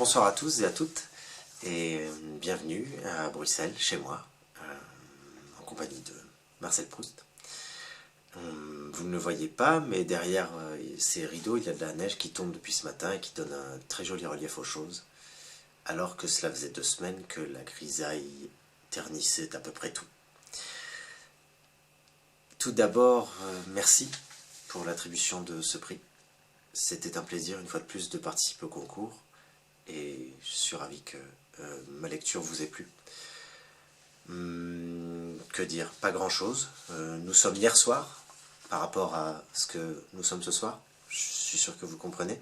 Bonsoir à tous et à toutes, et bienvenue à Bruxelles, chez moi, en compagnie de Marcel Proust. Vous ne le voyez pas, mais derrière ces rideaux, il y a de la neige qui tombe depuis ce matin et qui donne un très joli relief aux choses, alors que cela faisait 2 semaines que la grisaille ternissait à peu près tout. Tout d'abord, merci pour l'attribution de ce prix. C'était un plaisir, une fois de plus, de participer au concours. Et je suis ravi que ma lecture vous ait plu. Que dire? Pas grand-chose. Nous sommes hier soir, par rapport à ce que nous sommes ce soir. Je suis sûr que vous comprenez.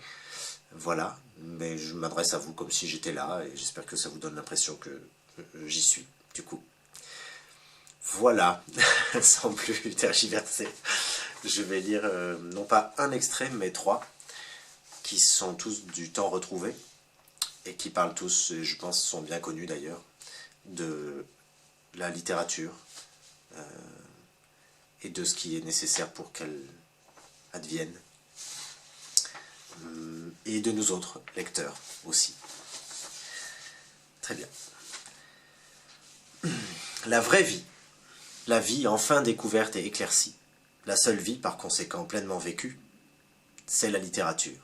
Voilà, mais je m'adresse à vous comme si j'étais là, et j'espère que ça vous donne l'impression que j'y suis, du coup. Voilà, sans plus tergiverser, je vais lire non pas un extrait, mais 3, qui sont tous du temps retrouvé, et qui parlent tous, et je pense sont bien connus d'ailleurs, de la littérature et de ce qui est nécessaire pour qu'elle advienne, et de nous autres lecteurs aussi. Très bien. La vraie vie, la vie enfin découverte et éclaircie, la seule vie par conséquent pleinement vécue, c'est la littérature.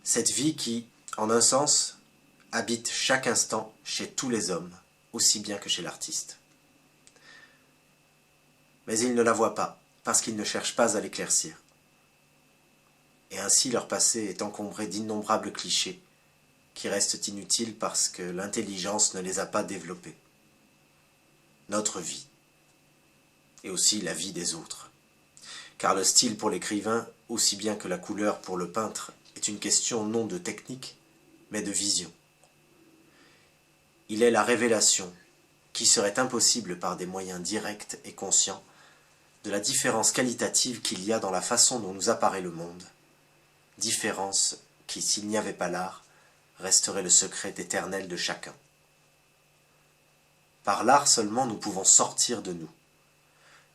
Cette vie qui, en un sens, habite chaque instant chez tous les hommes, aussi bien que chez l'artiste. Mais ils ne la voient pas, parce qu'ils ne cherchent pas à l'éclaircir. Et ainsi leur passé est encombré d'innombrables clichés, qui restent inutiles parce que l'intelligence ne les a pas développés. Notre vie, et aussi la vie des autres. Car le style pour l'écrivain, aussi bien que la couleur pour le peintre, est une question non de technique, mais de vision. Il est la révélation, qui serait impossible par des moyens directs et conscients, de la différence qualitative qu'il y a dans la façon dont nous apparaît le monde, différence qui, s'il n'y avait pas l'art, resterait le secret éternel de chacun. Par l'art seulement nous pouvons sortir de nous,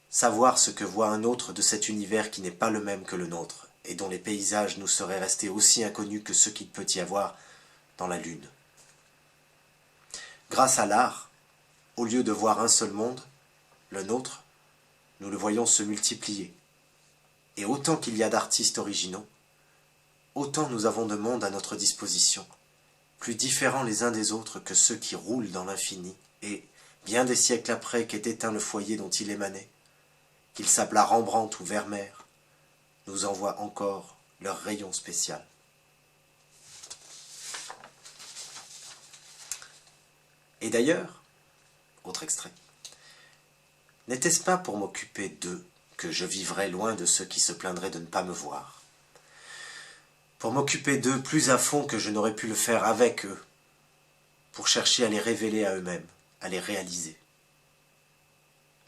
savoir ce que voit un autre de cet univers qui n'est pas le même que le nôtre, et dont les paysages nous seraient restés aussi inconnus que ce qu'il peut y avoir dans la lune. Grâce à l'art, au lieu de voir un seul monde, le nôtre, nous le voyons se multiplier. Et autant qu'il y a d'artistes originaux, autant nous avons de mondes à notre disposition, plus différents les uns des autres que ceux qui roulent dans l'infini, et, bien des siècles après qu'est éteint le foyer dont il émanait, qu'il s'appelât Rembrandt ou Vermeer, nous envoient encore leur rayon spécial. Et d'ailleurs, autre extrait, n'était-ce pas pour m'occuper d'eux que je vivrais loin de ceux qui se plaindraient de ne pas me voir? Pour m'occuper d'eux plus à fond que je n'aurais pu le faire avec eux, pour chercher à les révéler à eux-mêmes, à les réaliser.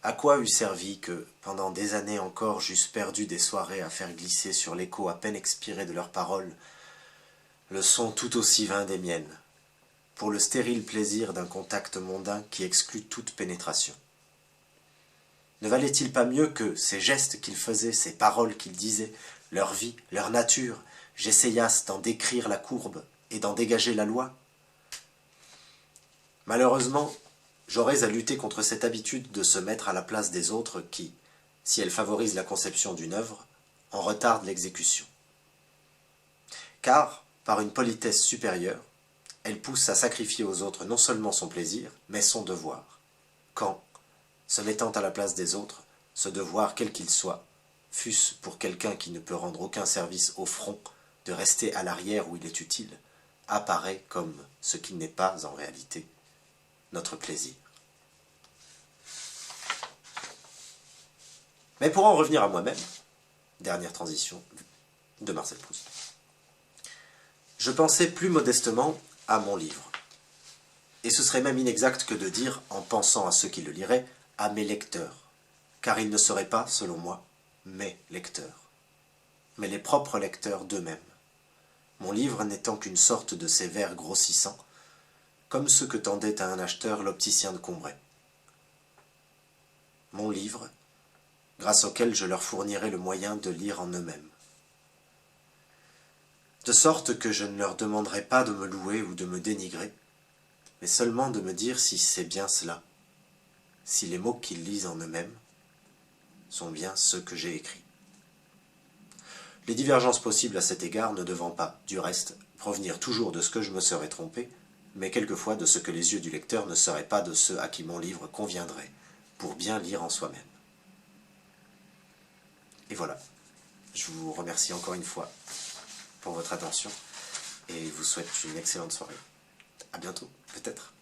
À quoi eût servi que, pendant des années encore, j'eusse perdu des soirées à faire glisser sur l'écho à peine expiré de leurs paroles le son tout aussi vain des miennes, pour le stérile plaisir d'un contact mondain qui exclut toute pénétration? Ne valait-il pas mieux que ces gestes qu'ils faisaient, ces paroles qu'ils disaient, leur vie, leur nature, j'essayasse d'en décrire la courbe et d'en dégager la loi? Malheureusement, j'aurais à lutter contre cette habitude de se mettre à la place des autres qui, si elle favorise la conception d'une œuvre, en retarde l'exécution. Car, par une politesse supérieure, elle pousse à sacrifier aux autres non seulement son plaisir, mais son devoir, quand, se mettant à la place des autres, ce devoir quel qu'il soit, fût-ce pour quelqu'un qui ne peut rendre aucun service au front de rester à l'arrière où il est utile, apparaît comme ce qui n'est pas en réalité notre plaisir. Mais pour en revenir à moi-même, dernière transition de Marcel Proust, je pensais plus modestement à mon livre. Et ce serait même inexact que de dire, en pensant à ceux qui le liraient, à mes lecteurs, car ils ne seraient pas, selon moi, mes lecteurs, mais les propres lecteurs d'eux-mêmes, mon livre n'étant qu'une sorte de ces vers grossissants, comme ceux que tendait à un acheteur l'opticien de Combray. Mon livre, grâce auquel je leur fournirai le moyen de lire en eux-mêmes. de sorte que je ne leur demanderai pas de me louer ou de me dénigrer, mais seulement de me dire si c'est bien cela, si les mots qu'ils lisent en eux-mêmes sont bien ceux que j'ai écrits. Les divergences possibles à cet égard ne devant pas, du reste, provenir toujours de ce que je me serais trompé, mais quelquefois de ce que les yeux du lecteur ne seraient pas de ceux à qui mon livre conviendrait, pour bien lire en soi-même. Et voilà, je vous remercie encore une fois pour votre attention, et vous souhaite une excellente soirée. À bientôt, peut-être.